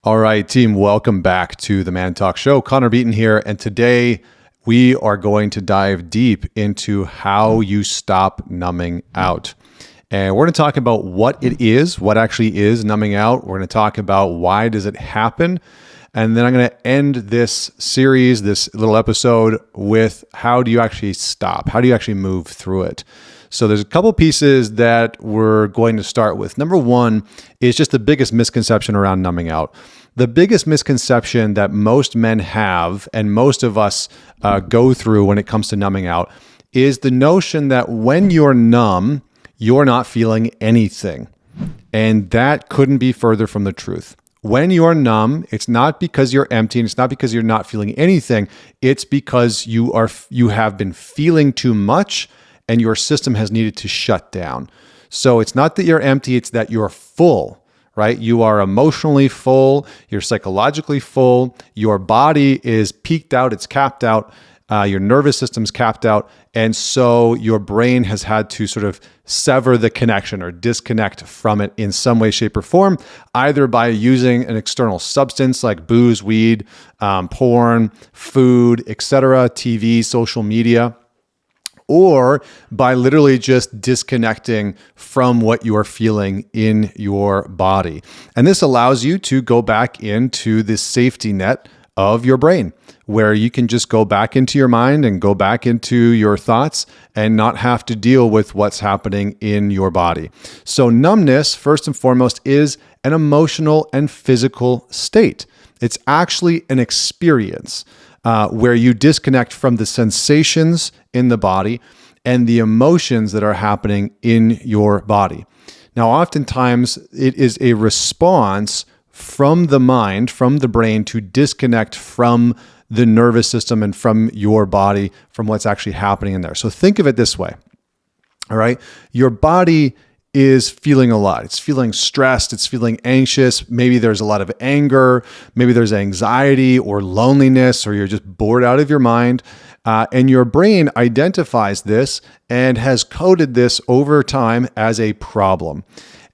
All right, team, welcome back to the Man Talk Show. Connor Beaton here, and today we are going to dive deep into how you stop numbing out. And we're going to talk about what it is, what actually is numbing out. We're going to talk about why does it happen. And then I'm going to end this series, this little episode, with how do you actually stop? How do you actually move through it? So there's a couple pieces that we're going to start with. Number one is just the biggest misconception around numbing out. The biggest misconception that most men have and most of us go through when it comes to numbing out is the notion that when you're numb, you're not feeling anything. And that couldn't be further from the truth. When you're numb, it's not because you're empty and it's not because you're not feeling anything. It's because you have been feeling too much and your system has needed to shut down. So it's not that you're empty, it's that you're full, right? You are emotionally full, you're psychologically full, your body is peaked out, it's capped out, your nervous system's capped out, and so your brain has had to sort of sever the connection or disconnect from it in some way, shape, or form, either by using an external substance like booze, weed, porn, food, etc., TV, social media, or by literally just disconnecting from what you are feeling in your body. And this allows you to go back into this safety net of your brain, where you can just go back into your mind and go back into your thoughts and not have to deal with what's happening in your body. So numbness, first and foremost, is an emotional and physical state. It's actually an experience where you disconnect from the sensations in the body and the emotions that are happening in your body. Now, oftentimes it is a response from the mind, from the brain, to disconnect from the nervous system and from your body, from what's actually happening in there. So think of it this way, all right? Your body is feeling a lot. It's feeling stressed. It's feeling anxious. Maybe there's a lot of anger. Maybe there's anxiety or loneliness, or you're just bored out of your mind. And your brain identifies this and has coded this over time as a problem.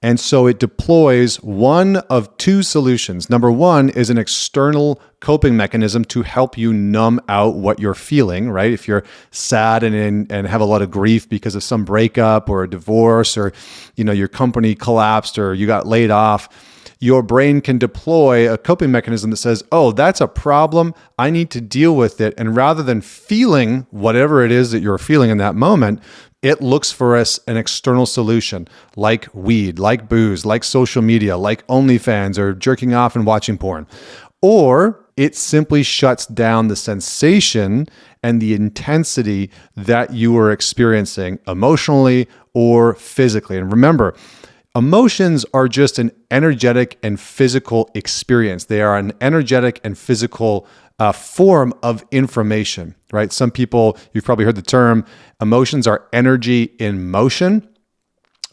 And so it deploys one of two solutions. Number one is an external coping mechanism to help you numb out what you're feeling, right? If you're sad and have a lot of grief because of some breakup or a divorce, or your company collapsed or you got laid off, your brain can deploy a coping mechanism that says, oh, that's a problem, I need to deal with it. And rather than feeling whatever it is that you're feeling in that moment, it looks for us an external solution like weed, like booze, like social media, like OnlyFans, or jerking off and watching porn. Or it simply shuts down the sensation and the intensity that you are experiencing emotionally or physically. And remember, emotions are just an energetic and physical experience. They are an energetic and physical form of information, right? Some people, you've probably heard the term, emotions are energy in motion,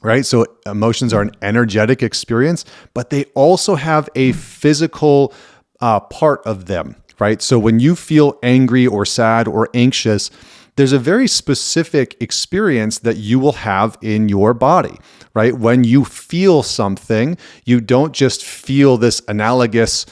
right? So emotions are an energetic experience, but they also have a physical part of them, right? So when you feel angry or sad or anxious, there's a very specific experience that you will have in your body, right? When you feel something, you don't just feel this analogous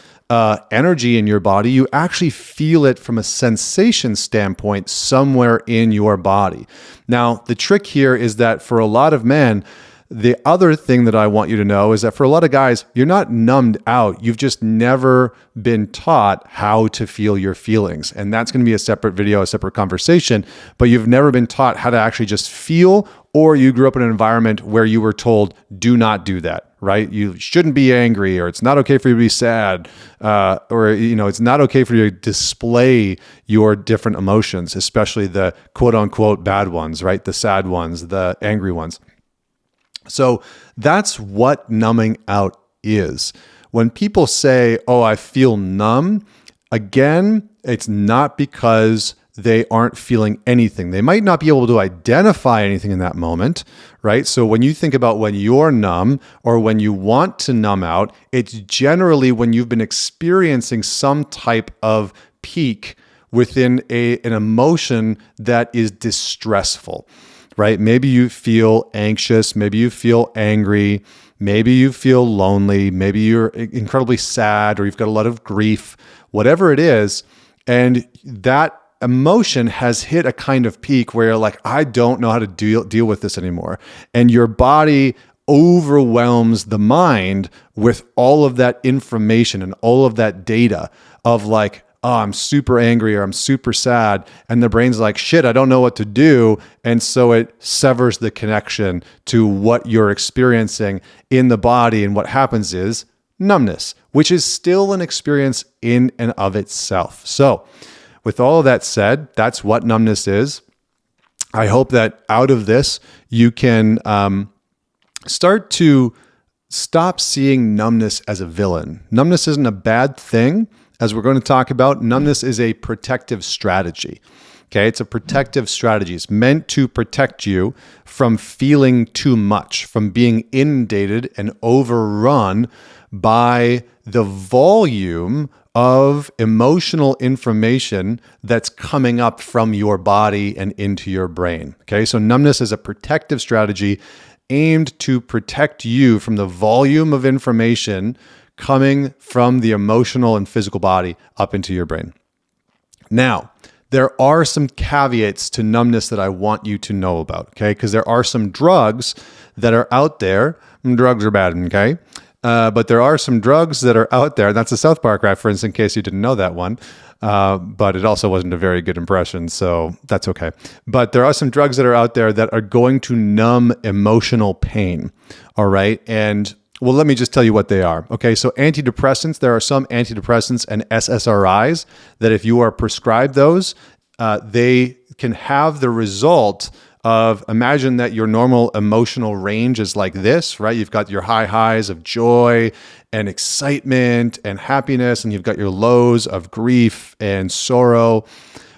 energy in your body, you actually feel it from a sensation standpoint somewhere in your body. Now, the trick here is that for a lot of men, the other thing that I want you to know is that for a lot of guys, you're not numbed out. You've just never been taught how to feel your feelings. And that's going to be a separate video, a separate conversation, but you've never been taught how to actually just feel, or you grew up in an environment where you were told, do not do that, right? You shouldn't be angry, or it's not okay for you to be sad, or it's not okay for you to display your different emotions, especially the quote unquote bad ones, right? The sad ones, the angry ones. So that's what numbing out is. When people say, oh, I feel numb, again, it's not because they aren't feeling anything. They might not be able to identify anything in that moment, right? So when you think about when you're numb or when you want to numb out, it's generally when you've been experiencing some type of peak within an emotion that is distressful. Right? Maybe you feel anxious, maybe you feel angry, Maybe you feel lonely. Maybe you're incredibly sad, or you've got a lot of grief, whatever it is. And that emotion has hit a kind of peak where you're like, I don't know how to deal with this anymore. And your body overwhelms the mind with all of that information and all of that data of like, oh, I'm super angry or I'm super sad. And the brain's like, shit, I don't know what to do. And so it severs the connection to what you're experiencing in the body. And what happens is numbness, which is still an experience in and of itself. So with all of that said, that's what numbness is. I hope that out of this, you can start to stop seeing numbness as a villain. Numbness isn't a bad thing. As we're going to talk about, numbness is a protective strategy. Okay, it's a protective strategy. It's meant to protect you from feeling too much, from being inundated and overrun by the volume of emotional information that's coming up from your body and into your brain. Okay, so numbness is a protective strategy aimed to protect you from the volume of information coming from the emotional and physical body up into your brain. Now, there are some caveats to numbness that I want you to know about, okay? Because there are some drugs that are out there. Drugs are bad, okay? But there are some drugs that are out there. That's a South Park reference in case you didn't know that one. But it also wasn't a very good impression, so that's okay. But there are some drugs that are out there that are going to numb emotional pain, all right? And well, let me just tell you what they are. Okay, so antidepressants, there are some antidepressants and SSRIs that if you are prescribed those, they can have the result of, imagine that your normal emotional range is like this, right? You've got your high highs of joy and excitement and happiness, and you've got your lows of grief and sorrow.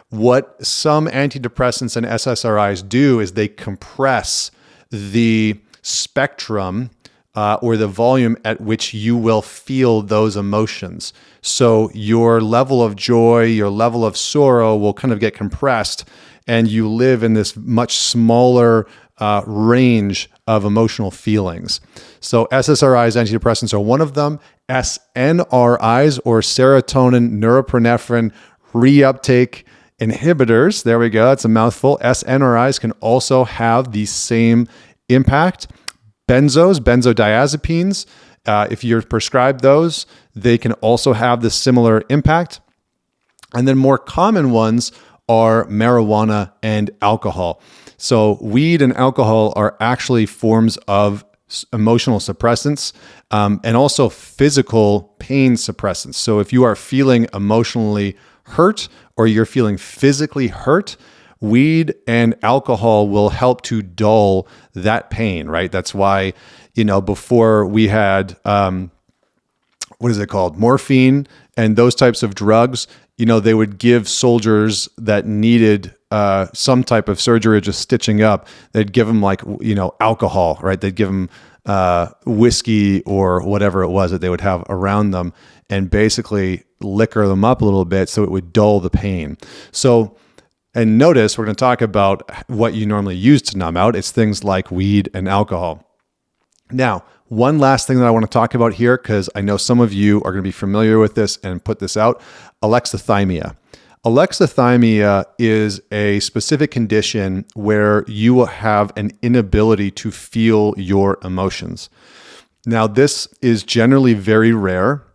What some antidepressants and SSRIs do is they compress the spectrum or the volume at which you will feel those emotions. So your level of joy, your level of sorrow will kind of get compressed, and you live in this much smaller range of emotional feelings. So SSRIs, antidepressants, are one of them. SNRIs, or serotonin norepinephrine reuptake inhibitors. There we go. That's a mouthful. SNRIs can also have the same impact. Benzodiazepines, if you're prescribed those, they can also have the similar impact. And then more common ones are marijuana and alcohol. So weed and alcohol are actually forms of emotional suppressants and also physical pain suppressants. So if you are feeling emotionally hurt or you're feeling physically hurt, weed and alcohol will help to dull that pain, right? That's why, before we had, what is it called? Morphine and those types of drugs, they would give soldiers that needed some type of surgery or just stitching up, they'd give them alcohol, right? They'd give them whiskey or whatever it was that they would have around them and basically liquor them up a little bit so it would dull the pain. And notice, we're going to talk about what you normally use to numb out. It's things like weed and alcohol. Now, one last thing that I want to talk about here, because I know some of you are going to be familiar with this and put this out, alexithymia. Alexithymia is a specific condition where you will have an inability to feel your emotions. Now, this is generally very rare.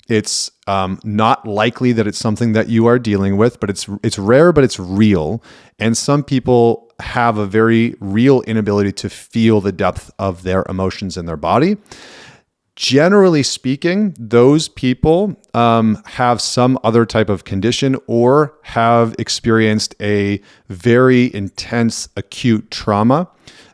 It's not likely that it's something that you are dealing with, but it's rare, but it's real. And some people have a very real inability to feel the depth of their emotions in their body. Generally speaking, those people have some other type of condition or have experienced a very intense acute trauma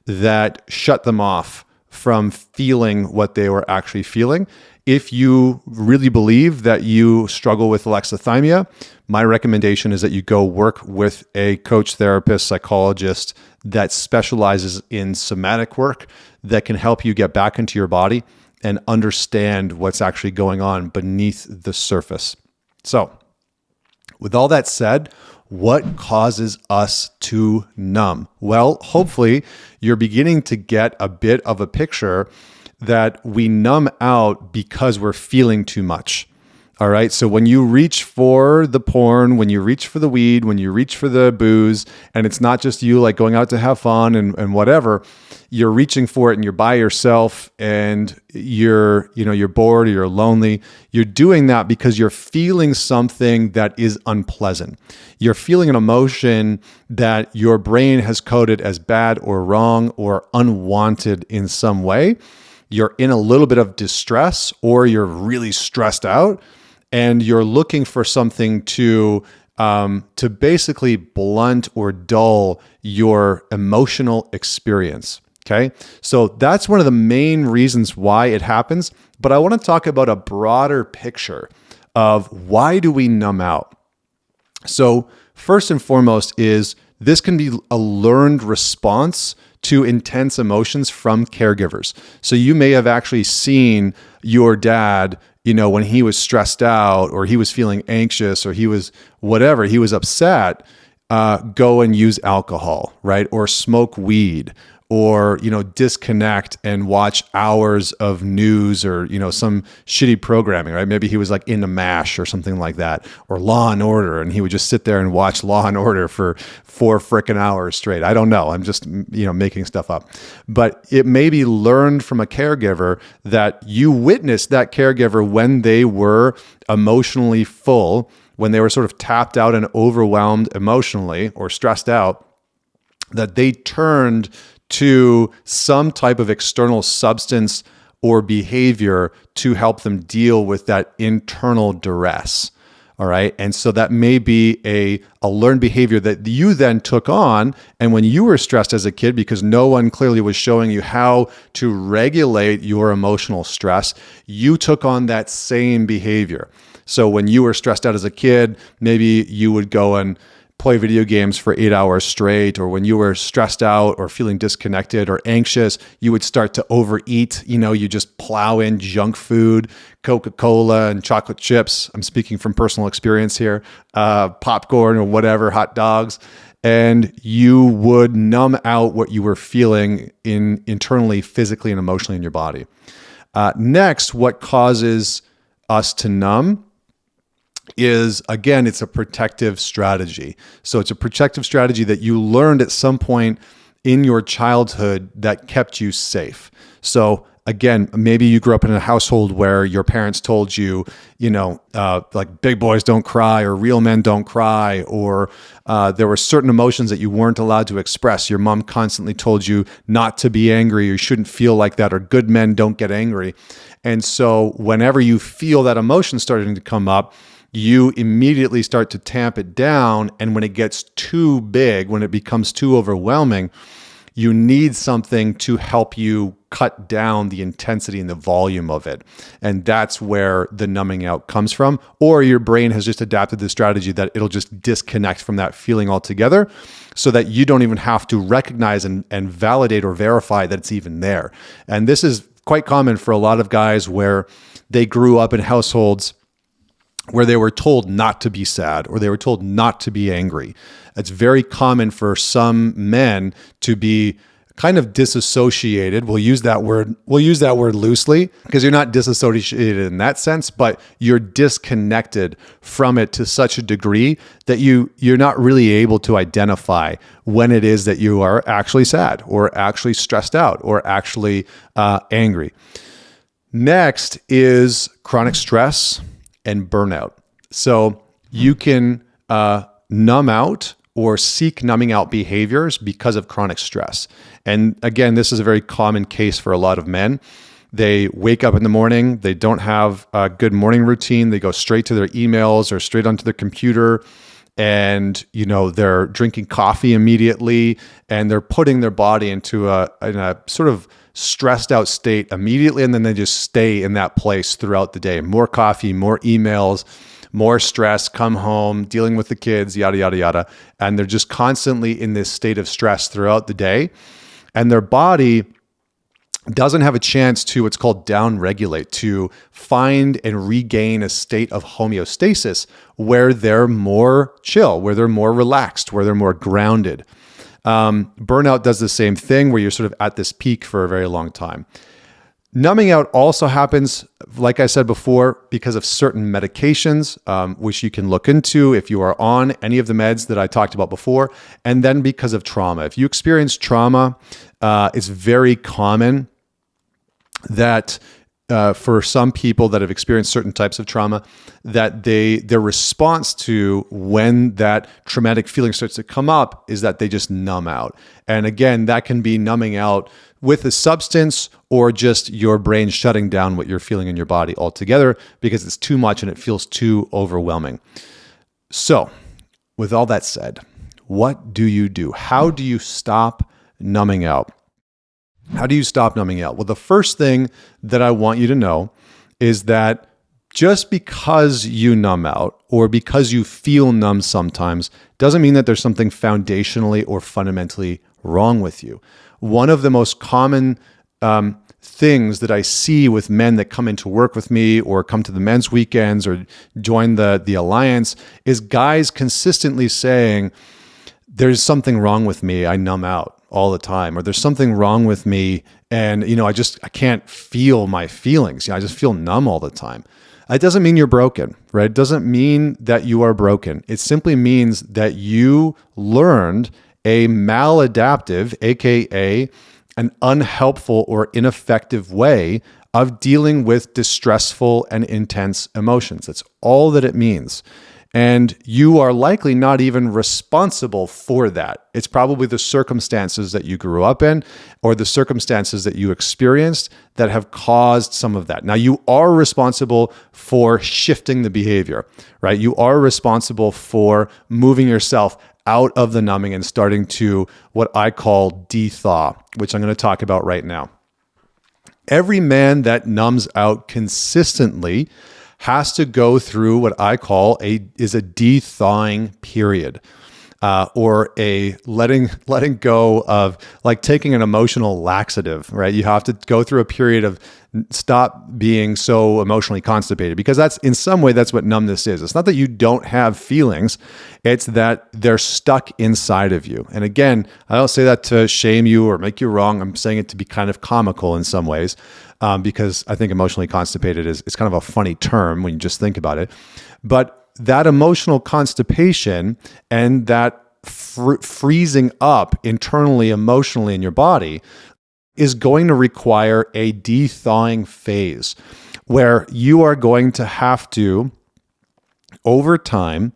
that shut them off from feeling what they were actually feeling. If you really believe that you struggle with alexithymia, my recommendation is that you go work with a coach, therapist, psychologist that specializes in somatic work that can help you get back into your body and understand what's actually going on beneath the surface. So, with all that said, what causes us to numb? Well, hopefully you're beginning to get a bit of a picture that we numb out because we're feeling too much. All right. So when you reach for the porn, when you reach for the weed, when you reach for the booze, and it's not just you like going out to have fun and whatever, you're reaching for it and you're by yourself and you're bored or you're lonely. You're doing that because you're feeling something that is unpleasant. You're feeling an emotion that your brain has coded as bad or wrong or unwanted in some way. You're in a little bit of distress or you're really stressed out. And you're looking for something to basically blunt or dull your emotional experience. Okay, so that's one of the main reasons why it happens. But I want to talk about a broader picture of why do we numb out. So first and foremost is this can be a learned response to intense emotions from caregivers. So you may have actually seen your dad, when he was stressed out or he was feeling anxious or he was whatever, he was upset, go and use alcohol, right? Or smoke weed or, disconnect and watch hours of news or, some shitty programming, right? Maybe he was like into MASH or something like that, or Law and Order. And he would just sit there and watch Law and Order for 4 frickin' hours straight. I don't know. I'm just, making stuff up. But it may be learned from a caregiver that you witnessed that caregiver when they were emotionally full, when they were sort of tapped out and overwhelmed emotionally or stressed out, that they turned to some type of external substance or behavior to help them deal with that internal duress. All right. And so that may be a learned behavior that you then took on. And when you were stressed as a kid, because no one clearly was showing you how to regulate your emotional stress, you took on that same behavior. So when you were stressed out as a kid, maybe you would go and play video games for 8 hours straight, or when you were stressed out or feeling disconnected or anxious, you would start to overeat. You just plow in junk food, Coca-Cola and chocolate chips. I'm speaking from personal experience here, popcorn or whatever, hot dogs. And you would numb out what you were feeling internally, physically, and emotionally in your body. Next, what causes us to numb is, again, it's a protective strategy. So it's a protective strategy that you learned at some point in your childhood that kept you safe. So again, maybe you grew up in a household where your parents told you, like big boys don't cry or real men don't cry, or there were certain emotions that you weren't allowed to express. Your mom constantly told you not to be angry, or you shouldn't feel like that, or good men don't get angry. And so whenever you feel that emotion starting to come up, you immediately start to tamp it down. And when it gets too big, when it becomes too overwhelming, you need something to help you cut down the intensity and the volume of it. And that's where the numbing out comes from. Or your brain has just adapted the strategy that it'll just disconnect from that feeling altogether so that you don't even have to recognize and validate or verify that it's even there. And this is quite common for a lot of guys where they grew up in households where they were told not to be sad or they were told not to be angry. It's very common for some men to be kind of disassociated. We'll use that word loosely because you're not disassociated in that sense, but you're disconnected from it to such a degree that you're not really able to identify when it is that you are actually sad or actually stressed out or actually angry. Next is chronic stress and burnout. So you can numb out or seek numbing out behaviors because of chronic stress. And again, this is a very common case for a lot of men. They wake up in the morning, they don't have a good morning routine, they go straight to their emails or straight onto their computer, and they're drinking coffee immediately, and they're putting their body into a sort of stressed out state immediately, and then they just stay in that place throughout the day. More coffee, more emails, more stress, come home, dealing with the kids, yada, yada, yada. And they're just constantly in this state of stress throughout the day. And their body doesn't have a chance to what's called down-regulate, to find and regain a state of homeostasis where they're more chill, where they're more relaxed, where they're more grounded. Burnout does the same thing where you're sort of at this peak for a very long time. Numbing out also happens, like I said before, because of certain medications, which you can look into if you are on any of the meds that I talked about before, and then because of trauma. If you experience trauma, it's very common that for some people that have experienced certain types of trauma, that their response to when that traumatic feeling starts to come up is that they just numb out. And again, that can be numbing out with a substance or just your brain shutting down what you're feeling in your body altogether because it's too much and it feels too overwhelming. So, with all that said, what do you do? How do you stop numbing out? How do you stop numbing out? Well, the first thing that I want you to know is that just because you numb out or because you feel numb sometimes doesn't mean that there's something foundationally or fundamentally wrong with you. One of the most common things that I see with men that come into work with me or come to the men's weekends or join the alliance is guys consistently saying, there's something wrong with me, I numb out all the time, or there's something wrong with me and I can't feel my feelings. I just feel numb all the time. It doesn't mean you're broken, right? It doesn't mean that you are broken. It simply means that you learned a maladaptive, aka an unhelpful or ineffective way of dealing with distressful and intense emotions. That's all that it means. And you are likely not even responsible for that. It's probably the circumstances that you grew up in or the circumstances that you experienced that have caused some of that. Now, you are responsible for shifting the behavior, right? You are responsible for moving yourself out of the numbing and starting to what I call de-thaw, which I'm going to talk about right now. Every man that numbs out consistently has to go through what I call a de-thawing period, or a letting go of, like taking an emotional laxative, right? You have to go through a period of stop being so emotionally constipated, because that's in some way that's what numbness is. It's not that you don't have feelings, it's that they're stuck inside of you. And again, I don't say that to shame you or make you wrong. I'm saying it to be kind of comical in some ways. Because I think emotionally constipated it's kind of a funny term when you just think about it. But that emotional constipation and that freezing up internally, emotionally in your body is going to require a de-thawing phase where you are going to have to, over time,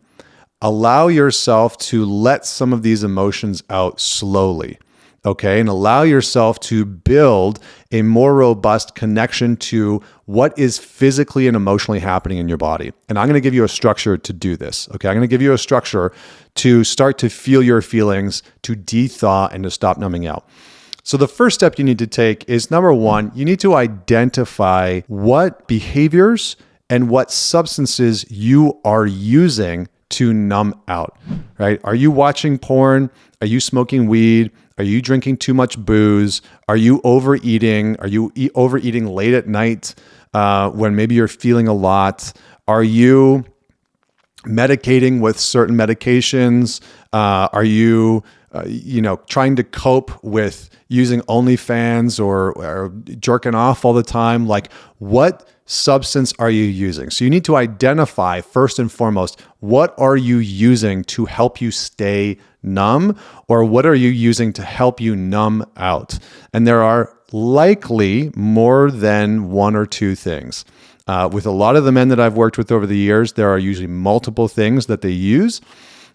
allow yourself to let some of these emotions out slowly. Okay, and allow yourself to build a more robust connection to what is physically and emotionally happening in your body. And I'm going to give you a structure to do this. Okay, I'm going to give you a structure to start to feel your feelings, to de-thaw, and to stop numbing out. So the first step you need to take is, number one, you need to identify what behaviors and what substances you are using to numb out, right? Are you watching porn? Are you smoking weed? Are you drinking too much booze? Are you overeating? Are you overeating late at night when maybe you're feeling a lot? Are you medicating with certain medications? Are you trying to cope with using OnlyFans or jerking off all the time? Like, what substance are you using? So you need to identify first and foremost, what are you using to help you stay numb, or what are you using to help you numb out? And there are likely more than one or two things. With a lot of the men that I've worked with over the years, there are usually multiple things that they use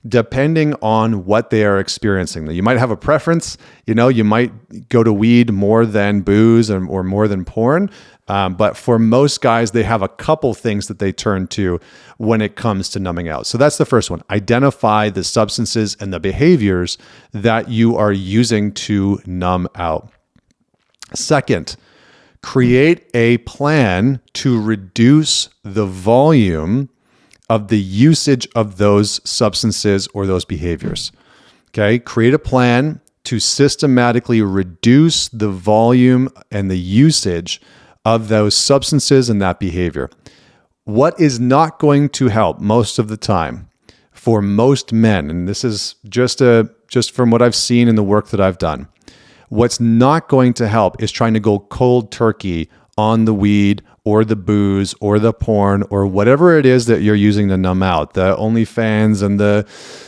depending on what they are experiencing. You might have a preference, you might go to weed more than booze or more than porn. But for most guys, they have a couple things that they turn to when it comes to numbing out. So that's the first one. Identify the substances and the behaviors that you are using to numb out. Second, create a plan to reduce the volume of the usage of those substances or those behaviors. Okay, create a plan to systematically reduce the volume and the usage of those substances and that behavior. What is not going to help most of the time for most men, and this is just from what I've seen in the work that I've done, what's not going to help is trying to go cold turkey on the weed or the booze or the porn or whatever it is that you're using to numb out, the OnlyFans and the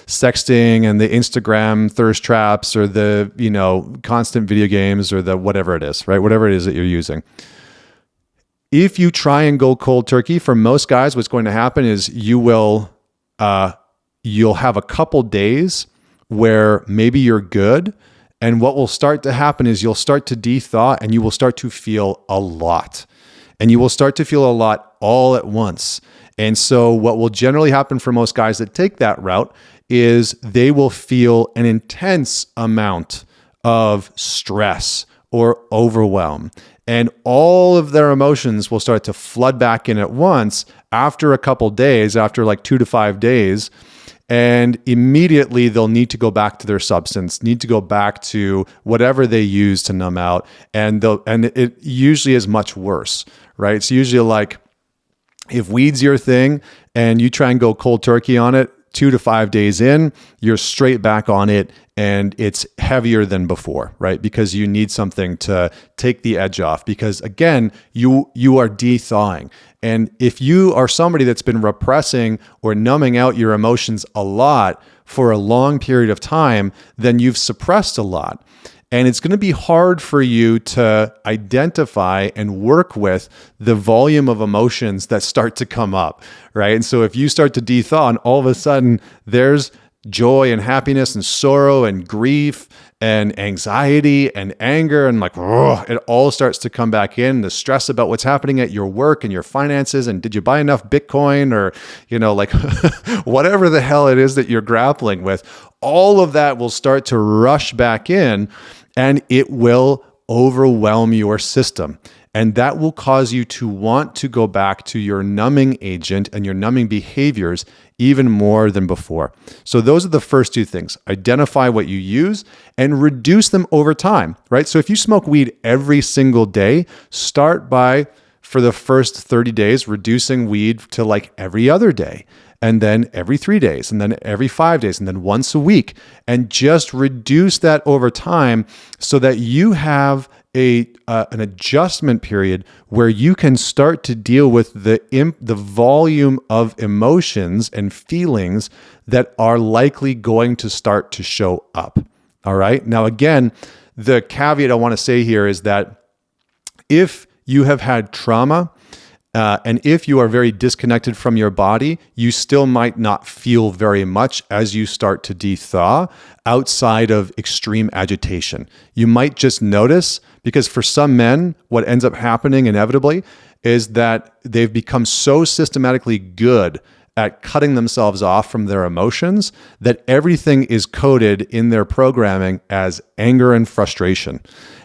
sexting and the Instagram thirst traps or the, constant video games or the whatever it is, right? Whatever it is that you're using. If you try and go cold turkey, for most guys, what's going to happen is you'll have a couple days where maybe you're good. And what will start to happen is you'll start to de-thaw and you will start to feel a lot. And you will start to feel a lot all at once. And so what will generally happen for most guys that take that route is they will feel an intense amount of stress or overwhelm. And all of their emotions will start to flood back in at once after a couple days, after like 2 to 5 days. And immediately they'll need to go back to their substance, need to go back to whatever they use to numb out. And it usually is much worse, right? It's usually like if weed's your thing and you try and go cold turkey on it, 2 to 5 days in, you're straight back on it and it's heavier than before, right? Because you need something to take the edge off because again, you are de-thawing. And if you are somebody that's been repressing or numbing out your emotions a lot for a long period of time, then you've suppressed a lot. And it's going to be hard for you to identify and work with the volume of emotions that start to come up, right? And so if you start to de-thaw and all of a sudden there's joy and happiness and sorrow and grief and anxiety and anger and it all starts to come back in, the stress about what's happening at your work and your finances and did you buy enough Bitcoin or, whatever the hell it is that you're grappling with, all of that will start to rush back in and it will overwhelm your system. And that will cause you to want to go back to your numbing agent and your numbing behaviors even more than before. So those are the first two things. Identify what you use and reduce them over time, right? So if you smoke weed every single day, start by, for the first 30 days, reducing weed to like every other day. And then every 3 days, and then every 5 days, and then once a week. And just reduce that over time so that you have an adjustment period where you can start to deal with the volume of emotions and feelings that are likely going to start to show up. All right. Now, again, the caveat I want to say here is that if you have had trauma, and if you are very disconnected from your body, you still might not feel very much as you start to de-thaw outside of extreme agitation. You might just notice, because for some men, what ends up happening inevitably is that they've become so systematically good at cutting themselves off from their emotions that everything is coded in their programming as anger and frustration.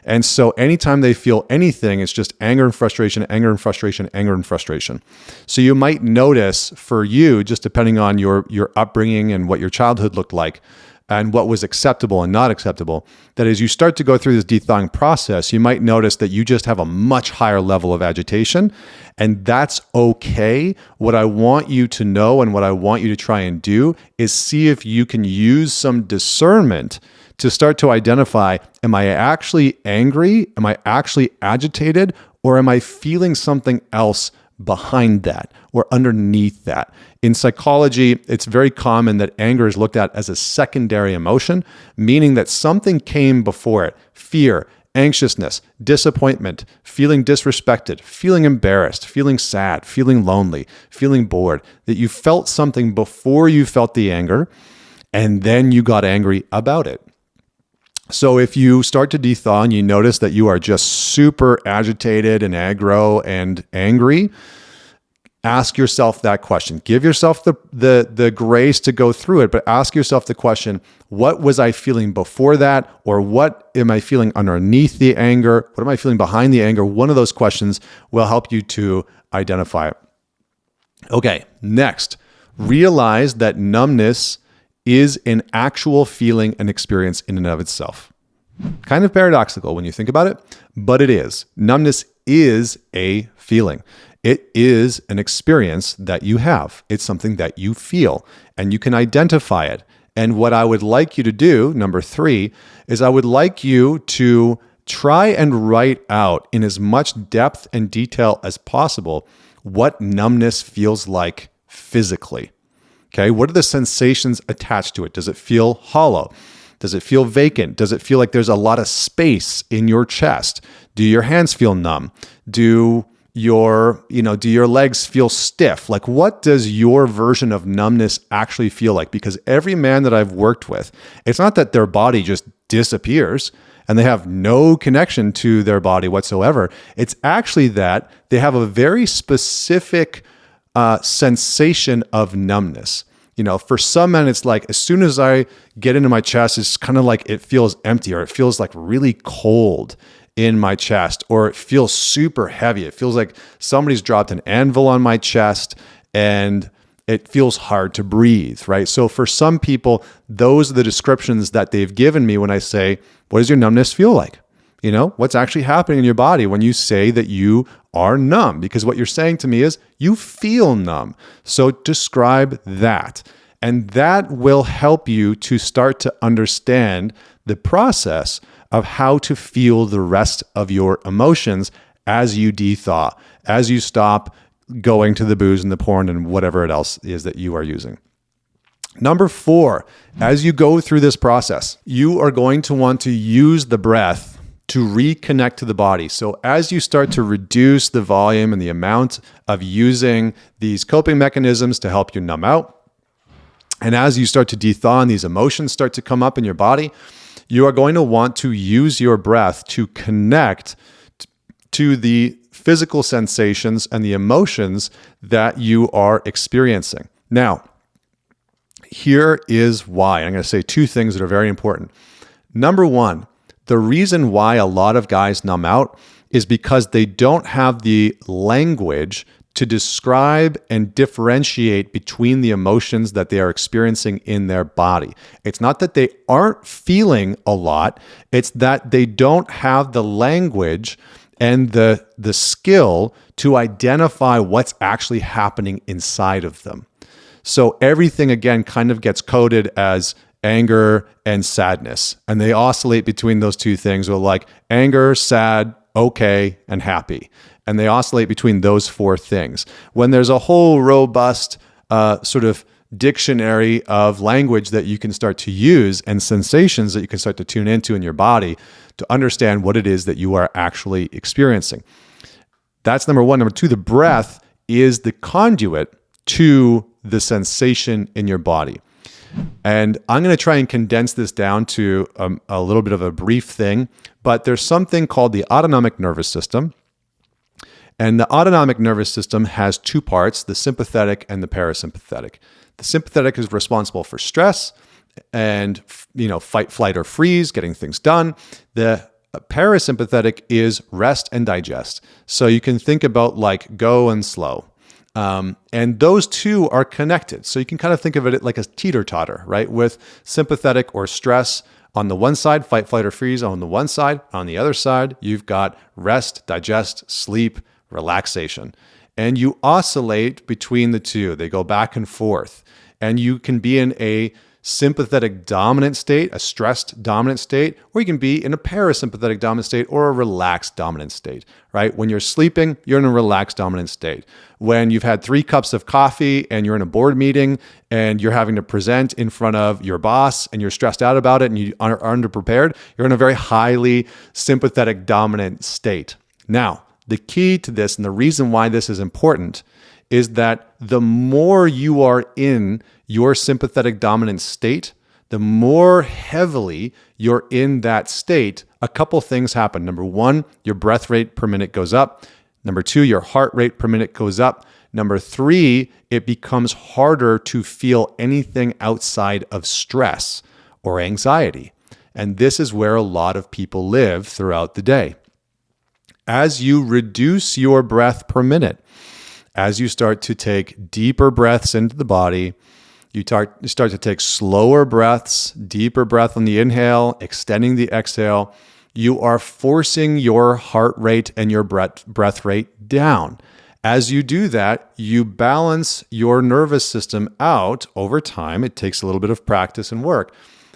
And so anytime they feel anything, it's just anger and frustration, anger and frustration, anger and frustration. So you might notice for you, just depending on your upbringing and what your childhood looked like, and what was acceptable and not acceptable, that as you start to go through this de-thawing process, you might notice that you just have a much higher level of agitation, and that's okay. What I want you to know and what I want you to try and do is see if you can use some discernment to start to identify, am I actually angry? Am I actually agitated? Or am I feeling something else behind that or underneath that? In psychology, it's very common that anger is looked at as a secondary emotion, meaning that something came before it: fear, anxiousness, disappointment, feeling disrespected, feeling embarrassed, feeling sad, feeling lonely, feeling bored, that you felt something before you felt the anger, and then you got angry about it. So if you start to de-thaw and you notice that you are just super agitated and aggro and angry, ask yourself that question. Give yourself the grace to go through it, but ask yourself the question, what was I feeling before that? Or what am I feeling underneath the anger? What am I feeling behind the anger? One of those questions will help you to identify it. Okay, next, realize that numbness is an actual feeling and experience in and of itself. Kind of paradoxical when you think about it, but it is. Numbness is a feeling. It is an experience that you have. It's something that you feel, and you can identify it. And what I would like you to do, number 3, is I would like you to try and write out in as much depth and detail as possible what numbness feels like physically. Okay, what are the sensations attached to it? Does it feel hollow? Does it feel vacant? Does it feel like there's a lot of space in your chest? Do your hands feel numb? Do your legs feel stiff? Like, what does your version of numbness actually feel like? Because every man that I've worked with, it's not that their body just disappears and they have no connection to their body whatsoever. It's actually that they have a very specific sensation of numbness. For some men, it's like as soon as I get into my chest, it's kind of like it feels empty, or it feels like really cold in my chest, or it feels super heavy. It feels like somebody's dropped an anvil on my chest and it feels hard to breathe, right? So for some people, those are the descriptions that they've given me when I say, what does your numbness feel like? What's actually happening in your body when you say that you are numb? Because what you're saying to me is you feel numb. So describe that. And that will help you to start to understand the process of how to feel the rest of your emotions as you de-thaw, as you stop going to the booze and the porn and whatever it else is that you are using. Number 4, as you go through this process, you are going to want to use the breath to reconnect to the body. So as you start to reduce the volume and the amount of using these coping mechanisms to help you numb out, and as you start to de-thaw and these emotions start to come up in your body, you are going to want to use your breath to connect to the physical sensations and the emotions that you are experiencing. Now, here is why. I'm going to say 2 things that are very important. Number 1, the reason why a lot of guys numb out is because they don't have the language to describe and differentiate between the emotions that they are experiencing in their body. It's not that they aren't feeling a lot, it's that they don't have the language and the skill to identify what's actually happening inside of them. So everything, again, kind of gets coded as anger and sadness. And they oscillate between those 2 things, or like anger, sad, okay, and happy. And they oscillate between those 4 things. When there's a whole robust sort of dictionary of language that you can start to use and sensations that you can start to tune into in your body to understand what it is that you are actually experiencing. That's number 1. Number 2, the breath is the conduit to the sensation in your body. And I'm going to try and condense this down to a little bit of a brief thing, but there's something called the autonomic nervous system. And the autonomic nervous system has 2 parts, the sympathetic and the parasympathetic. The sympathetic is responsible for stress and, fight, flight, or freeze, getting things done. The parasympathetic is rest and digest. So you can think about like go and slow. And those 2 are connected. So you can kind of think of it like a teeter-totter, right? With sympathetic or stress on the one side, fight, flight, or freeze on the one side. On the other side, you've got rest, digest, sleep, relaxation. And you oscillate between the 2. They go back and forth. And you can be in a sympathetic dominant state, a stressed dominant state, or you can be in a parasympathetic dominant state or a relaxed dominant state, right? When you're sleeping, you're in a relaxed dominant state. When you've had 3 cups of coffee and you're in a board meeting and you're having to present in front of your boss and you're stressed out about it and you are underprepared, you're in a very highly sympathetic dominant state. Now, the key to this and the reason why this is important is that the more you are in your sympathetic dominant state, the more heavily you're in that state, a couple things happen. Number 1, your breath rate per minute goes up. Number 2, your heart rate per minute goes up. Number 3, it becomes harder to feel anything outside of stress or anxiety. And this is where a lot of people live throughout the day. As you reduce your breath per minute, as you start to take deeper breaths into the body, you start to take slower breaths, deeper breath on the inhale, extending the exhale. You are forcing your heart rate and your breath rate down. As you do that, you balance your nervous system out over time. It takes a little bit of practice and work,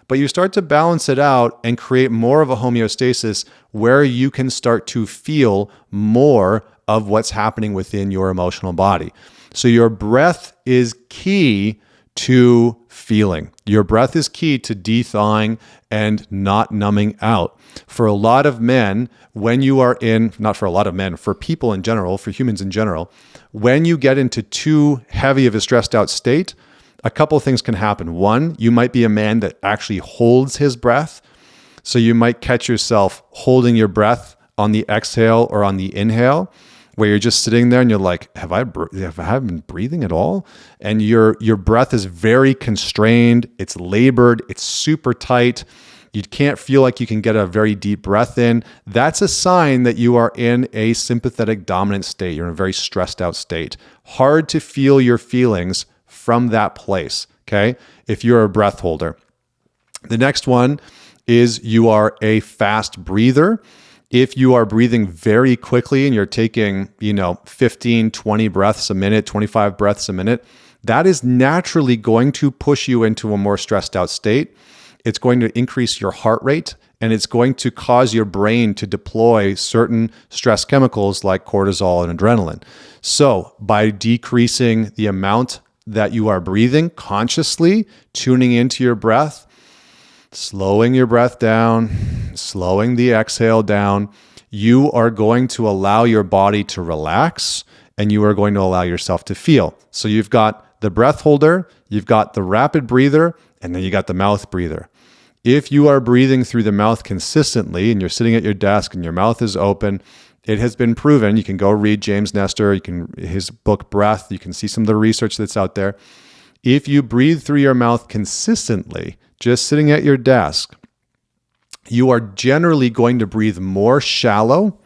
but you start to balance it out and create more of a homeostasis where you can start to feel more of what's happening within your emotional body. So your breath is key to feeling. Your breath is key to de-thawing and not numbing out. For a lot of men, when you are in, not for a lot of men, for people in general, for humans in general, when you get into too heavy of a stressed out state, a couple of things can happen. One, you might be a man that actually holds his breath. So you might catch yourself holding your breath on the exhale or on the inhale, where you're just sitting there and you're like, have I been breathing at all? And your breath is very constrained. It's labored. It's super tight. You can't feel like you can get a very deep breath in. That's a sign that you are in a sympathetic dominant state. You're in a very stressed out state. Hard to feel your feelings from that place, okay? If you're a breath holder. The next one is you are a fast breather. If you are breathing very quickly and you're taking, 15, 20 breaths a minute, 25 breaths a minute, that is naturally going to push you into a more stressed out state. It's going to increase your heart rate, and it's going to cause your brain to deploy certain stress chemicals like cortisol and adrenaline. So by decreasing the amount that you are breathing consciously, tuning into your breath, slowing your breath down, slowing the exhale down, you are going to allow your body to relax, and you are going to allow yourself to feel. So you've got the breath holder, you've got the rapid breather, and then you got the mouth breather. If you are breathing through the mouth consistently and you're sitting at your desk and your mouth is open, it has been proven. You can go read James Nestor, his book Breath, you can see some of the research that's out there. If you breathe through your mouth consistently, just sitting at your desk, you are generally going to breathe more shallow,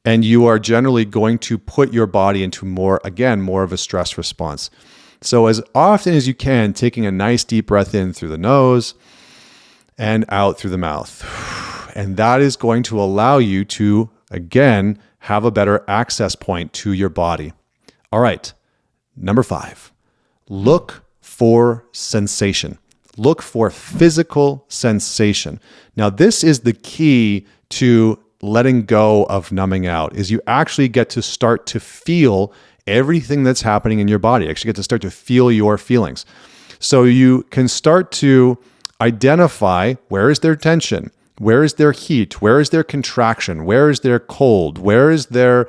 and you are generally going to put your body into more of a stress response. So as often as you can, taking a nice deep breath in through the nose and out through the mouth. And that is going to allow you to, again, have a better access point to your body. All right, number 5, look for sensation. Look for physical sensation. Now, this is the key to letting go of numbing out, is you actually get to start to feel everything that's happening in your body. You actually get to start to feel your feelings. So you can start to identify, where is there tension? Where is there heat? Where is there contraction? Where is there cold? Where is there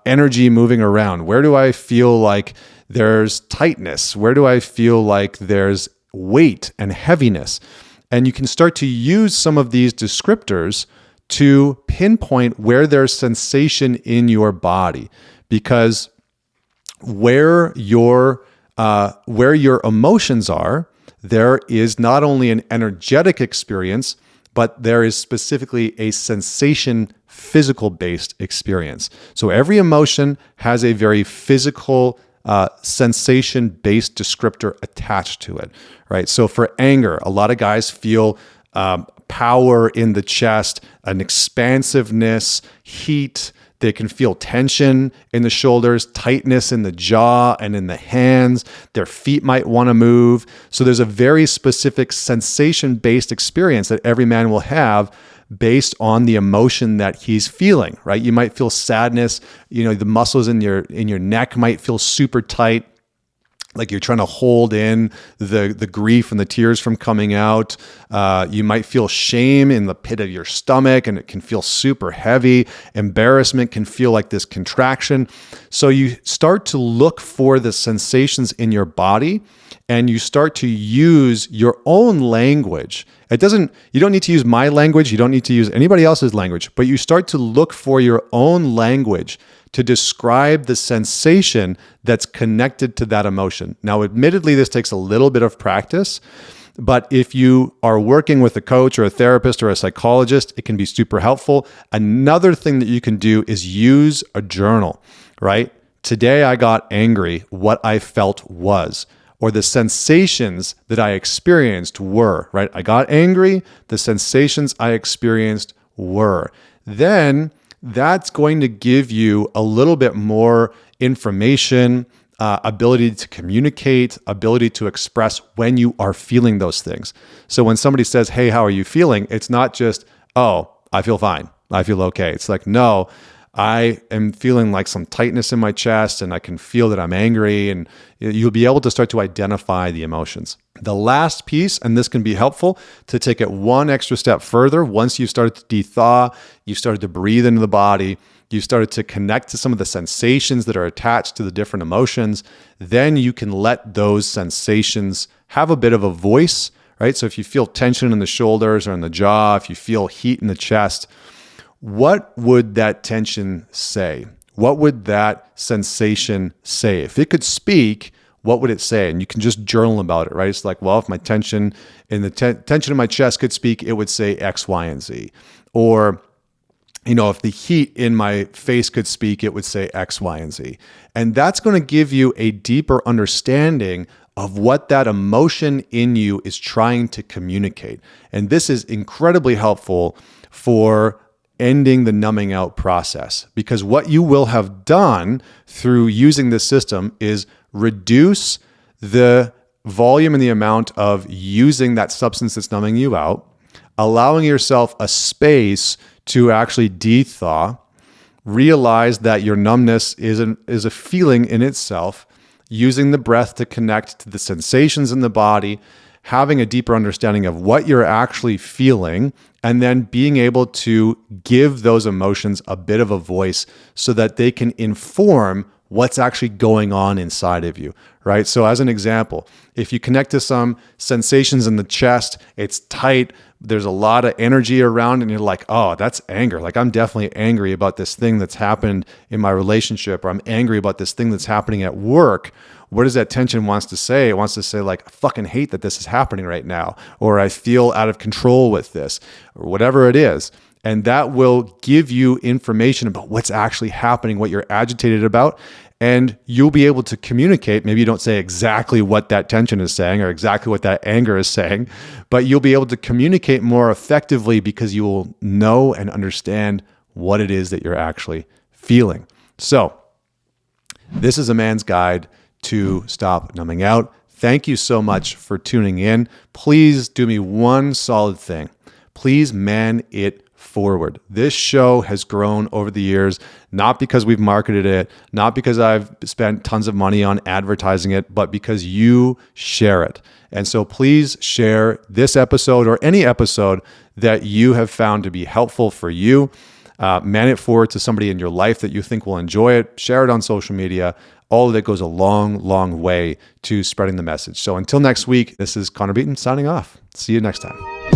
energy moving around? Where do I feel like there's tightness? Where do I feel like there's weight and heaviness? And you can start to use some of these descriptors to pinpoint where there's sensation in your body, because where your emotions are, there is not only an energetic experience, but there is specifically a sensation, physical-based experience. So every emotion has a very physical, sensation-based descriptor attached to it, right? So for anger, a lot of guys feel power in the chest, an expansiveness, heat. They can feel tension in the shoulders, tightness in the jaw and in the hands. Their feet might want to move. So there's a very specific sensation-based experience that every man will have based on the emotion that he's feeling, right? You might feel sadness. The muscles in your neck might feel super tight, like you're trying to hold in the grief and the tears from coming out. You might feel shame in the pit of your stomach, and it can feel super heavy. Embarrassment can feel like this contraction. So you start to look for the sensations in your body, and you start to use your own language. You don't need to use my language. You don't need to use anybody else's language, but you start to look for your own language to describe the sensation that's connected to that emotion. Now, admittedly, this takes a little bit of practice, but if you are working with a coach or a therapist or a psychologist, it can be super helpful. Another thing that you can do is use a journal, right? Today I got angry. What I felt was, or the sensations that I experienced were, right? I got angry. The sensations I experienced were. Then that's going to give you a little bit more information, ability to communicate, ability to express when you are feeling those things. So when somebody says, hey, how are you feeling? It's not just, oh, I feel fine. I feel okay. It's like, no, I am feeling like some tightness in my chest and I can feel that I'm angry, and you'll be able to start to identify the emotions. The last piece, and this can be helpful to take it one extra step further, once you've started to de-thaw, you started to breathe into the body, you started to connect to some of the sensations that are attached to the different emotions, then you can let those sensations have a bit of a voice, right? So if you feel tension in the shoulders or in the jaw, if you feel heat in the chest, what would that tension say? What would that sensation say? If it could speak, what would it say? And you can just journal about it, right? It's like, well, if my tension in the tension in my chest could speak, it would say X, Y, and Z. Or, if the heat in my face could speak, it would say X, Y, and Z. And that's going to give you a deeper understanding of what that emotion in you is trying to communicate. And this is incredibly helpful for ending the numbing out process, because what you will have done through using this system is reduce the volume and the amount of using that substance that's numbing you out, allowing yourself a space to actually de-thaw, realize that your numbness is a feeling in itself, using the breath to connect to the sensations in the body, having a deeper understanding of what you're actually feeling, and then being able to give those emotions a bit of a voice so that they can inform what's actually going on inside of you, right? So as an example, if you connect to some sensations in the chest, it's tight, there's a lot of energy around, and you're like, oh, that's anger. Like, I'm definitely angry about this thing that's happened in my relationship, or I'm angry about this thing that's happening at work. What does that tension wants to say? It wants to say, like, I fucking hate that this is happening right now, or I feel out of control with this, or whatever it is. And that will give you information about what's actually happening, what you're agitated about, and you'll be able to communicate. Maybe you don't say exactly what that tension is saying or exactly what that anger is saying, but you'll be able to communicate more effectively because you will know and understand what it is that you're actually feeling. So this is a man's guide to stop numbing out. Thank you so much for tuning in. Please do me one solid thing. Please man it forward. This show has grown over the years, not because we've marketed it, not because I've spent tons of money on advertising it, but because you share it. And so please share this episode or any episode that you have found to be helpful for you. Man it forward to somebody in your life that you think will enjoy it. Share it on social media. All of that goes a long, long way to spreading the message. So until next week, this is Connor Beaton signing off. See you next time.